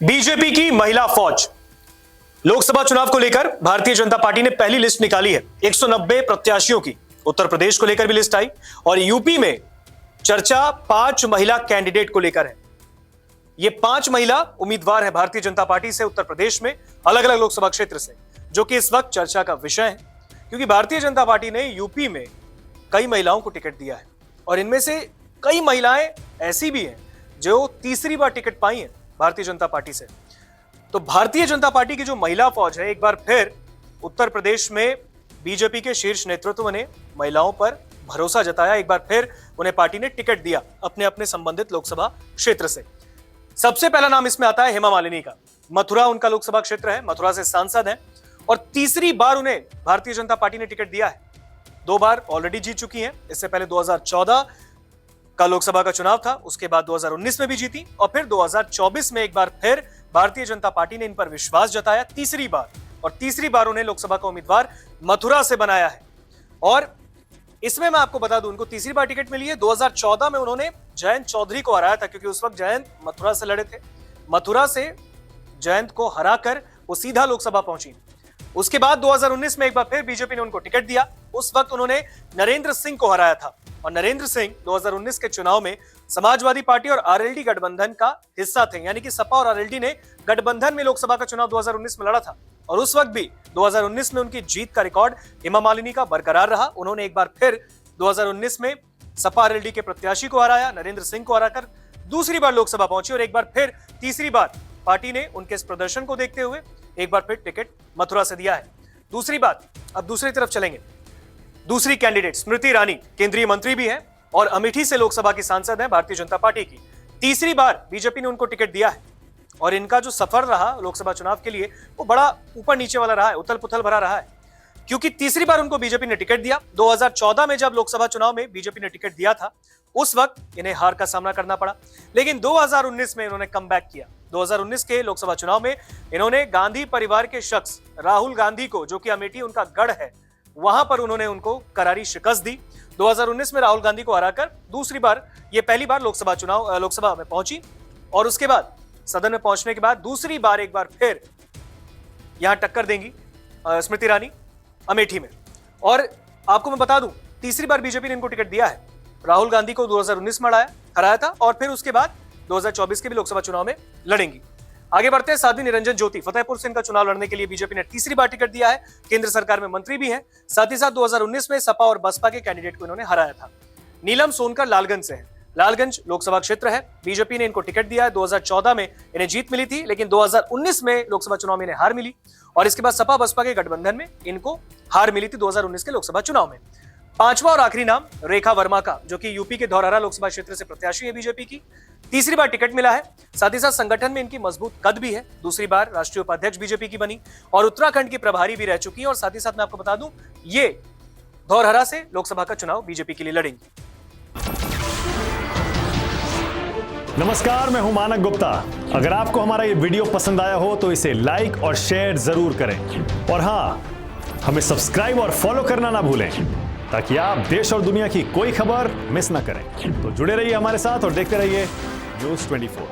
BJP की महिला फौज। लोकसभा चुनाव को लेकर भारतीय जनता पार्टी ने पहली लिस्ट निकाली है 190 प्रत्याशियों की। उत्तर प्रदेश को लेकर भी लिस्ट आई और यूपी में चर्चा 5 महिला कैंडिडेट को लेकर है। ये 5 महिला उम्मीदवार है भारतीय जनता पार्टी से उत्तर प्रदेश में अलग अलग लोकसभा क्षेत्र से, जो कि इस वक्त चर्चा का विषय है, क्योंकि भारतीय जनता पार्टी ने यूपी में कई महिलाओं को टिकट दिया है और इनमें से कई महिलाएं ऐसी भी हैं जो तीसरी बार टिकट पाई हैं भारतीय जनता पार्टी से। तो भारतीय जनता पार्टी की जो महिला फौज है, एक बार फिर उत्तर प्रदेश में बीजेपी के शीर्ष नेतृत्व ने महिलाओं पर भरोसा जताया। एक बार फिर उन्हें पार्टी ने टिकट दिया अपने अपने संबंधित लोकसभा क्षेत्र से। सबसे पहला नाम इसमें आता है हेमा मालिनी का। मथुरा उनका लोकसभा क्षेत्र है, मथुरा से सांसद है और तीसरी बार उन्हें भारतीय जनता पार्टी ने टिकट दिया है। 2 बार ऑलरेडी जीत चुकी हैं। इससे पहले 2014 का लोकसभा का चुनाव था, उसके बाद 2019 में भी जीती और फिर 2024 में एक बार फिर भारतीय जनता पार्टी ने इन पर विश्वास जताया तीसरी बार, और तीसरी बार उन्हें लोकसभा का उम्मीदवार मथुरा से बनाया है। और इसमें मैं आपको बता दूं, उनको तीसरी बार टिकट मिली है। 2014 में उन्होंने जयंत चौधरी को हराया था, क्योंकि उस वक्त जयंत मथुरा से लड़े थे। मथुरा से जयंत को हराकर वो सीधा लोकसभा पहुंची। उसके बाद 2019 में एक बार फिर बीजेपी ने उनको टिकट दिया। उस वक्त उन्होंने नरेंद्र सिंह को हराया था और नरेंद्र सिंह 2019 के चुनाव में समाजवादी पार्टी और आरएलडी गठबंधन का हिस्सा थे, यानी कि सपा और आरएलडी ने गठबंधन में लोकसभा का चुनाव 2019 में लड़ा था और उस वक्त भी 2019 में उनकी जीत का रिकॉर्ड हेमा मालिनी का बरकरार रहा। उन्होंने एक बार फिर 2019 में सपा आरएलडी के प्रत्याशी को हराया, नरेंद्र सिंह को हराकर दूसरी बार लोकसभा पहुंची और एक बार फिर तीसरी बार पार्टी ने उनके इस प्रदर्शन को देखते हुए एक बार फिर टिकट मथुरा से दिया है। दूसरी बात, अब दूसरी तरफ चलेंगे। दूसरी कैंडिडेट स्मृति ईरानी केंद्रीय मंत्री भी हैं और अमेठी से लोकसभा की सांसद हैं भारतीय जनता पार्टी की। तीसरी बार बीजेपी ने उनको टिकट दिया है और इनका जो सफर रहा लोकसभा चुनाव के लिए वो बड़ा ऊपर नीचे वाला रहा है, उथल पुथल भरा रहा है, क्योंकि तीसरी बार उनको बीजेपी ने टिकट दिया। 2014 में जब लोकसभा चुनाव में बीजेपी ने टिकट दिया था, उस वक्त इन्हें हार का सामना करना पड़ा, लेकिन 2019 में इन्होंने कमबैक किया। 2019 के लोकसभा चुनाव में इन्होंने गांधी परिवार के शख्स राहुल गांधी को, जो कि अमेठी उनका गढ़ है, वहां पर उन्होंने उनको करारी शिकस्त दी। 2019 में राहुल गांधी को हराकर दूसरी बार, ये पहली बार लोकसभा में पहुंची और उसके बाद सदन में पहुंचने के बाद दूसरी बार एक बार फिर यहां टक्कर देंगी स्मृति ईरानी अमेठी में। और आपको मैं बता दूं, तीसरी बार बीजेपी ने इनको टिकट दिया है। राहुल गांधी को 2019 में हराया था और फिर उसके बाद 2024 के भी लोकसभा चुनाव में लड़ेंगी। आगे बढ़ते हैं। साध्वी निरंजन ज्योति फतेहपुर से इनका चुनाव लड़ने के लिए बीजेपी ने तीसरी बार टिकट दिया है। केंद्र सरकार में मंत्री भी हैं। साथ ही साथ 2019 में सपा और बसपा के कैंडिडेट को इन्होंने हराया था। नीलम सोनकर लालगंज से है। लालगंज लोकसभा क्षेत्र है। बीजेपी ने इनको टिकट दिया है। 2014 में इन्हें जीत मिली थी, लेकिन 2019 में लोकसभा चुनाव में इन्हें हार मिली और इसके बाद सपा बसपा के गठबंधन में इनको हार मिली थी 2019 के लोकसभा चुनाव में। पांचवा और आखिरी नाम रेखा वर्मा का, जो कि यूपी के धौरहरा लोकसभा क्षेत्र से प्रत्याशी है बीजेपी की। तीसरी बार टिकट मिला है। साथ ही साथ संगठन में इनकी मजबूत कद भी है। दूसरी बार राष्ट्रीय उपाध्यक्ष बीजेपी की बनी और उत्तराखंड की प्रभारी भी रह चुकी है। और साथ ही साथ मैं आपको बता दूं, ये धौरहरा से लोकसभा का चुनाव बीजेपी के लिए लड़ेंगी। नमस्कार, मैं हूं मानक गुप्ता। अगर आपको हमारा ये वीडियो पसंद आया हो तो इसे लाइक और शेयर जरूर करें और हाँ, हमें सब्सक्राइब और फॉलो करना ना भूलें, ताकि आप देश और दुनिया की कोई खबर मिस ना करें। तो जुड़े रहिए हमारे साथ और देखते रहिए न्यूज़ 24।